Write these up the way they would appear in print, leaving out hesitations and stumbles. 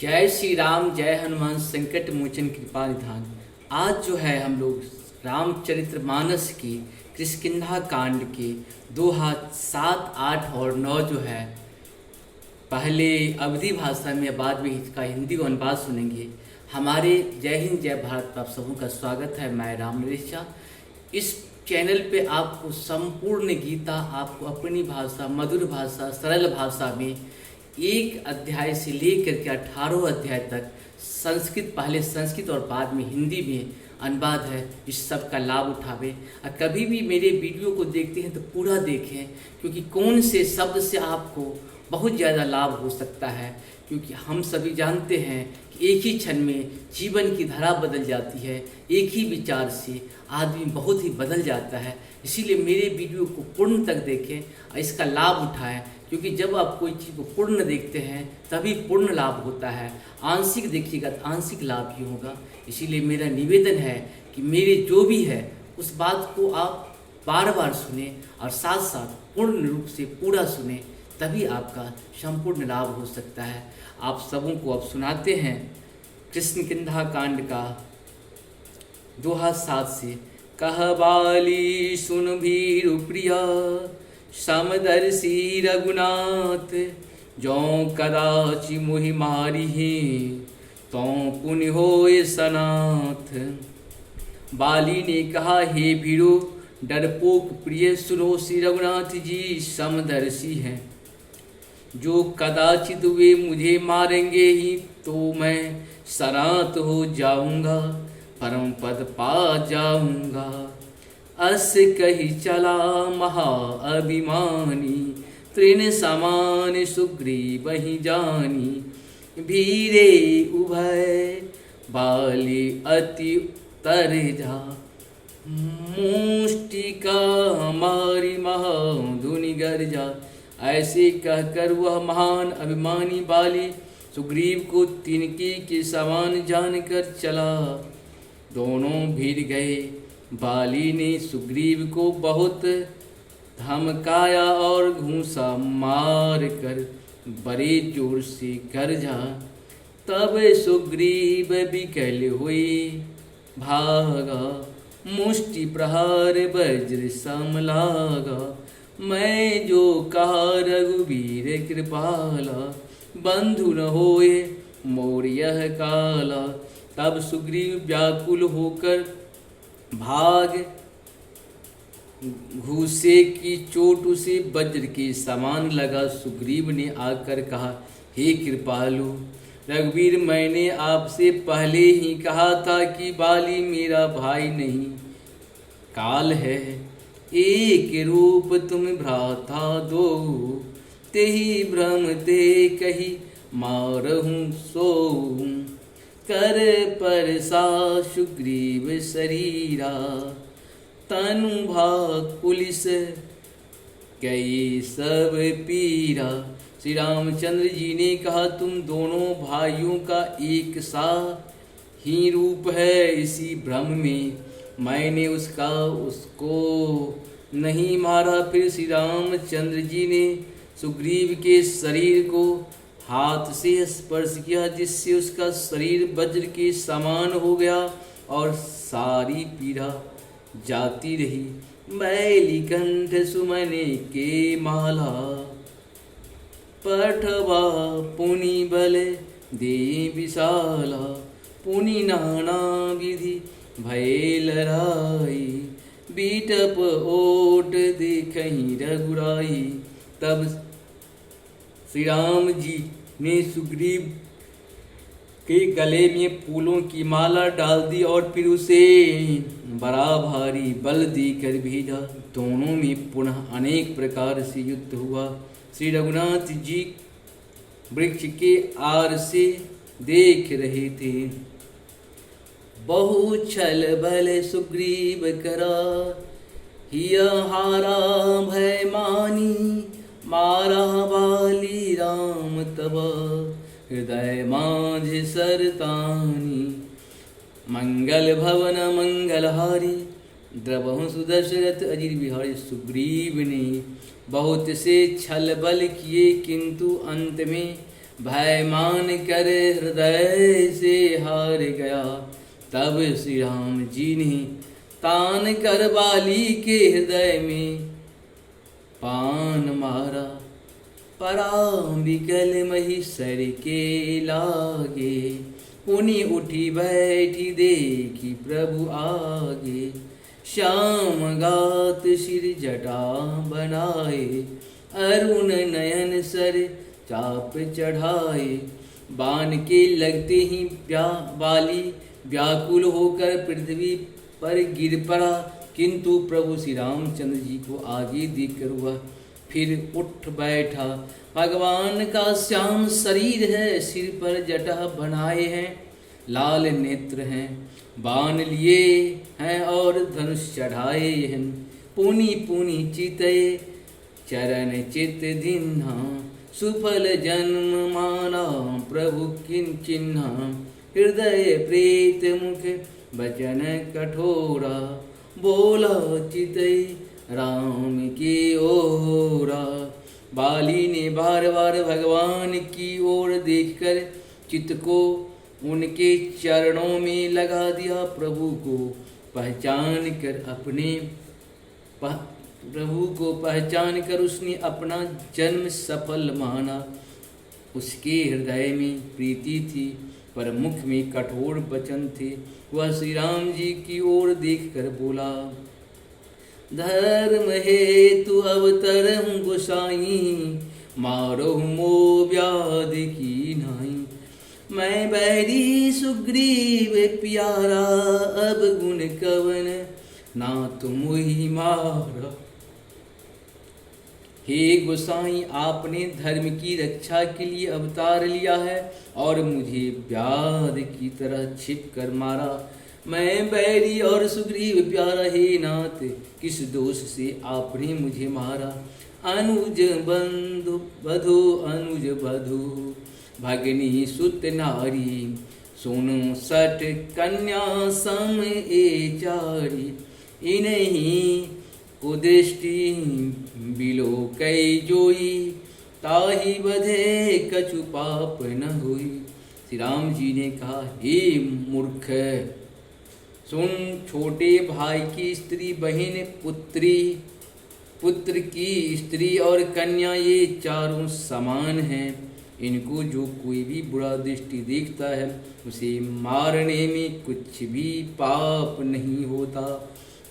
जय श्री राम, जय हनुमान संकट मोचन कृपा निधान। आज जो है हम लोग रामचरितमानस की किष्किंधा कांड के दोहा 7, 8 और 9 जो है पहले अवधी भाषा में, बाद में इसका हिंदी अनुवाद सुनेंगे। हमारे जय हिंद जय भारत आप सबों का स्वागत है। मैं राम नरेश झा। इस चैनल पे आपको संपूर्ण गीता, आपको अपनी भाषा, मधुर भाषा, सरल भाषा में एक अध्याय से लेकर के 18 अध्याय तक संस्कृत, पहले संस्कृत और बाद में हिंदी में अनुवाद है। इस सब का लाभ उठावे और कभी भी मेरे वीडियो को देखते हैं तो पूरा देखें, क्योंकि कौन से शब्द से आपको बहुत ज़्यादा लाभ हो सकता है। क्योंकि हम सभी जानते हैं कि एक ही क्षण में जीवन की धारा बदल जाती है, एक ही विचार से आदमी बहुत ही बदल जाता है। इसीलिए मेरे वीडियो को पूर्ण तक देखें और इसका लाभ उठाएं, क्योंकि जब आप कोई चीज़ को पूर्ण देखते हैं तभी पूर्ण लाभ होता है। आंशिक देखिएगा तो आंशिक लाभ ही होगा। इसीलिए मेरा निवेदन है कि मेरे जो भी है उस बात को आप बार बार सुने और साथ साथ पूर्ण रूप से पूरा सुने, तभी आपका संपूर्ण लाभ हो सकता है। आप सबों को अब सुनाते हैं किष्किंधा कांड का दोहा 7 से। कह बाली सुन भीरु प्रिया, समदर्शी रघुनाथ, जो कदाचि मोहि मारिहि, तो पुण्य होय सनाथ। बाली ने कहा, हे भीरु डरपोक प्रिय, सुनो श्री रघुनाथ जी समदर्शी हैं। जो कदाचित वे मुझे मारेंगे ही तो मैं सनाथ हो जाऊंगा, परम पद पा जाऊंगा। अस कही चला महा अभिमानी, तृण समान सुग्रीव ही जानी। भीरे उभय बाली अति तर जा, मुष्टिका हमारी महाधुनि गर्जा। ऐसे कहकर वह महान अभिमानी बाली सुग्रीव को तिनके के समान जानकर चला। दोनों भिड़ गए। बाली ने सुग्रीव को बहुत धमकाया और घूंसा मार कर बड़े जोर से गरजा। तब सुग्रीव विकल हुए भागा, मुष्टि प्रहार वज्र सम लागा। मैं जो कहा रघुवीर कृपाला, बंधु न होए मोर यह काला। तब सुग्रीव व्याकुल होकर भाग, घूसे की चोट उसे वज्र के समान लगा। सुग्रीव ने आकर कहा, हे कृपालु रघुवीर, मैंने आपसे पहले ही कहा था कि बाली मेरा भाई नहीं, काल है। एक रूप तुम भ्राता दो, तेहि भ्रम ते कही मारहूँ सो। कर परसा सुग्रीव शरीरा, तनु भाग पुलिस कई सब पीरा। श्री रामचंद्र जी ने कहा, तुम दोनों भाइयों का एक सा ही रूप है। इसी भ्रम में मैंने उसको नहीं मारा। फिर श्री रामचंद्र जी ने सुग्रीव के शरीर को हाथ से स्पर्श किया, जिससे उसका शरीर वज्र के समान हो गया और सारी पीड़ा जाती रही। मैली कंठ सुमने के माला, पठवा पुनि बल दे विशाला। पुनि नाना विधि भय लड़ाई, बीटप ओट देखहि रघुराई। तब श्री राम जी ने सुग्रीव के गले में फूलों की माला डाल दी और फिर उसे बड़ा भारी बल देकर भेजा। दोनों में पुनः अनेक प्रकार से युद्ध हुआ। श्री रघुनाथ जी वृक्ष के आर से देख रहे थे। बहु छल बल सुग्रीव करा, हिया हारा भय मानी। मारा बाली राम तब, हृदय माझ सरतानी। मंगल भवन मंगलहारी, द्रवहु सुदशरथ अजिर बिहारी। सुग्रीव ने बहुत से छल बल किए, किंतु अंत में भय मान कर हृदय से हार गया। तब श्री राम जी ने तान कर बाली के हृदय में पान मारा। पराम्बिकल महिषर के लागे, पुनि उठी बैठी देखी प्रभु आगे। श्याम गात सिर जटा बनाए, अरुण नयन सर चाप चढ़ाए। बाण के लगते ही बाली व्याकुल होकर पृथ्वी पर गिर पड़ा, किंतु प्रभु श्री रामचंद्र जी को आगे देखकर वह फिर उठ बैठा। भगवान का श्याम शरीर है, सिर पर जटा बनाए हैं, लाल नेत्र हैं, बाण लिए हैं और धनुष चढ़ाए हैं। पुनि पुनि चितये चरण चित दिन्हा, सुफल जन्म माना प्रभु किन चिन्हा। हृदय प्रेत मुख बचन कठोरा, बोला चितई राम की ओरा। बाली ने बार बार भगवान की ओर देखकर चित्त को उनके चरणों में लगा दिया। प्रभु को पहचान कर उसने अपना जन्म सफल माना। उसके हृदय में प्रीति थी पर मुख में कठोर वचन थे। वह श्री राम जी की ओर देखकर बोला, धर्म हेतु अवतरहु गोसाई, मारो मो व्याध की नाई। मैं बैरी सुग्रीव प्यारा, अब गुण कवन ना तुम ही मारा। हे गोसाई, आपने धर्म की रक्षा के लिए अवतार लिया है और मुझे व्याध की तरह छिप कर मारा। मैं बैरी और सुग्रीव प्यारा, हे नाथ किस दोष से आपने मुझे मारा। अनुज बंधु बधु अनुज बधु, भगनी सुत नारी, सुनो सठ कन्या सम ए चारी। इन्हीं कुदृष्टि बिलो कई जोई, ताही बधे कछु पाप न हुई। श्री राम जी ने कहा, हे मूर्ख सुन, छोटे भाई की स्त्री, बहन, पुत्र की स्त्री और कन्या, ये चारों समान हैं। इनको जो कोई भी बुरा दृष्टि देखता है उसे मारने में कुछ भी पाप नहीं होता।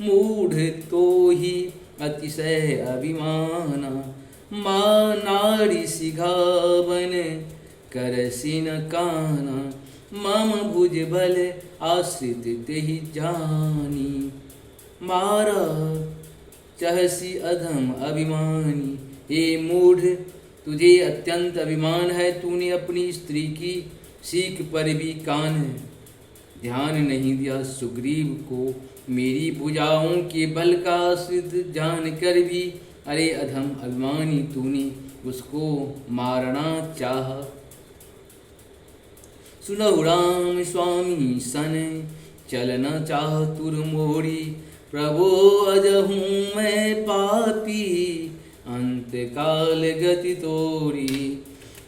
मूढ़ तो ही अतिशय अभिमाना, माँ नारी सिघावन करसिन काना। मम भुज बल आश्रित तेहि जानी, मारा चहसी अधम अभिमानी। हे मूढ़, तुझे अत्यंत अभिमान है, तूने अपनी स्त्री की सीख पर भी कान ध्यान नहीं दिया। सुग्रीव को मेरी भुजाओं के बल का आश्रित जानकर भी, अरे अधम अभिमानी, तूने उसको मारना चाहा। सुनहु राम स्वामी सन, चलना चाह तुर मोरी। प्रभो अजहूँ मैं पापी, अंत काल गति तोरी।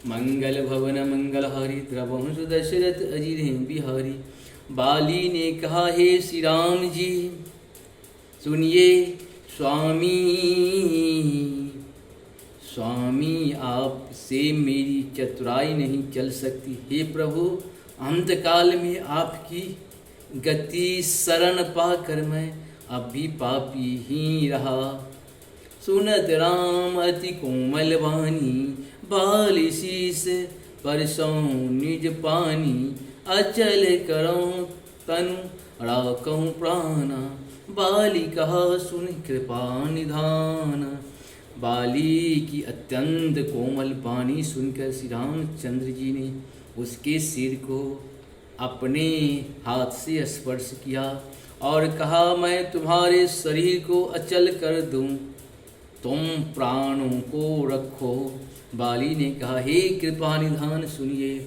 मंगल भवन मंगलहारी, द्रवंश दशरथ अजिर बिहारी। बाली ने कहा, हे श्री राम जी सुनिए, स्वामी आपसे मेरी चतुराई नहीं चल सकती। हे प्रभु, अंतकाल में आपकी गति शरण पाकर मैं अब भी पापी ही रहा। सुनत राम अति कोमल वाणी, बाल शीस परसों निज पानी। अचल करो तनु राखऊं प्राणा, बाली कहा सुन कृपा निधान। बाली की अत्यंत कोमल वाणी सुनकर श्री रामचंद्र जी ने उसके सिर को अपने हाथ से स्पर्श किया और कहा, मैं तुम्हारे शरीर को अचल कर दूं, तुम प्राणों को रखो। बाली ने कहा, हे कृपा निधान सुनिए,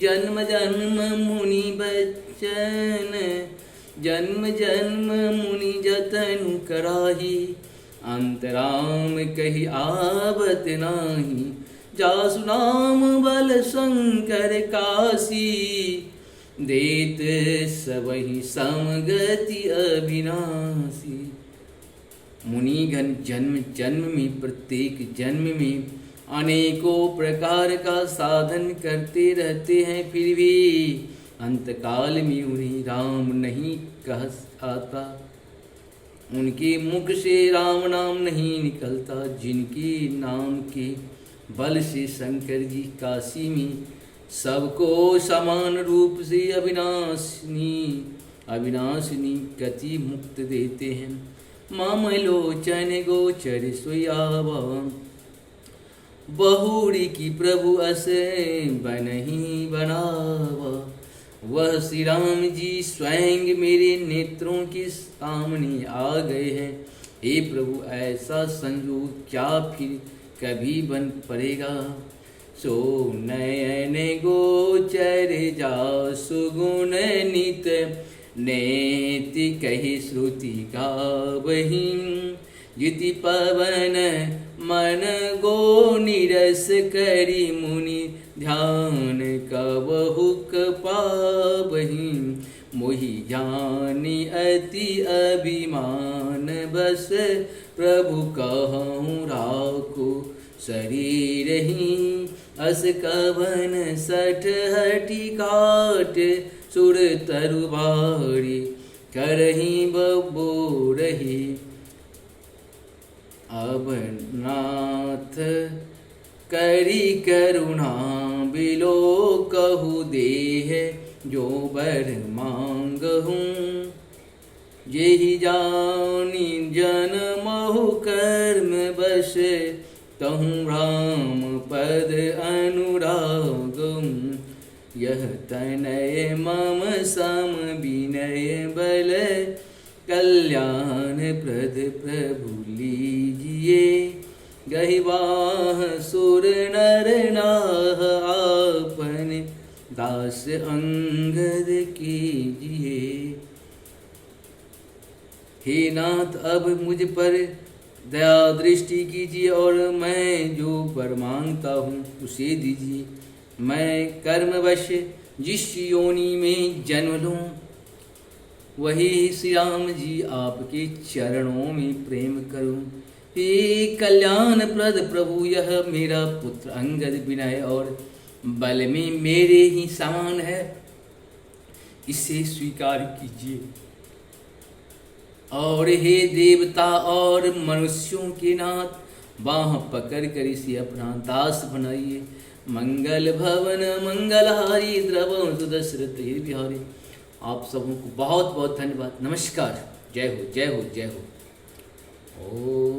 जन्म जन्म मुनि बचन, जन्म जन्म मुनि जतन कराही। अंतराम कही आवत नाही, जासु नाम बल शंकर काशी, देत सबहि समगति अविनाशी। मुनिगण जन्म जन्म में, प्रत्येक जन्म में अनेकों प्रकार का साधन करते रहते हैं, फिर भी अंतकाल में उन्हें राम नहीं कह आता, उनके मुख से राम नाम नहीं निकलता। जिनके नाम के बल से शंकर जी काशी में सबको समान रूप से अविनाशिनी गति मुक्त देते हैं। मामलोचन गोचर सुयावा, बहुरी की प्रभु अस बनही बनावा। वह श्री राम जी स्वयं मेरे नेत्रों के सामने आ गए हैं। हे प्रभु, ऐसा संयोग क्या फिर कभी बन पड़ेगा। सो नयन गोचर जासु गुण नित, नेति कहि श्रुति गावहि। जिति पवन मन गो निरस करि, मुनि ध्यान कबहुक पावहि। मोहि जानि अति अभिमान बस, प्रभु कहूँ राखो शरीरहि। अस कवन सठ हठि काट, सुर तरु बारी करही बबोरही। अब नाथ करी करुणा बिलो, कहु देह जो बर मांगहूँ। जेहि जानी जनमहु कर्म बस, तहु राम पद अनुरागम। यह तनय मम सम विनय बल, कल्याण प्रद प्रभु लीजिए। गहिवाह सुर नर नाह, आपन दास अंगद कीजिए। हे नाथ, अब मुझ पर दया दृष्टि कीजिए, और मैं जो वर मांगता हूँ उसे दीजिए। मैं कर्मवश जिस योनि में जन्म लूँ, वही श्री राम जी आपके चरणों में प्रेम करूं। हे कल्याण प्रद प्रभु, यह मेरा पुत्र अंगद विनय और बल में मेरे ही समान है, इसे स्वीकार कीजिए। और हे देवता और मनुष्यों के नाथ, बाह पकड़ कर इसे अपना दास बनाइए। मंगल भवन मंगलहारी, द्रवं सुदशरथ बिहारी। आप सबों को बहुत बहुत धन्यवाद। नमस्कार। जय हो जय हो जय हो। ओ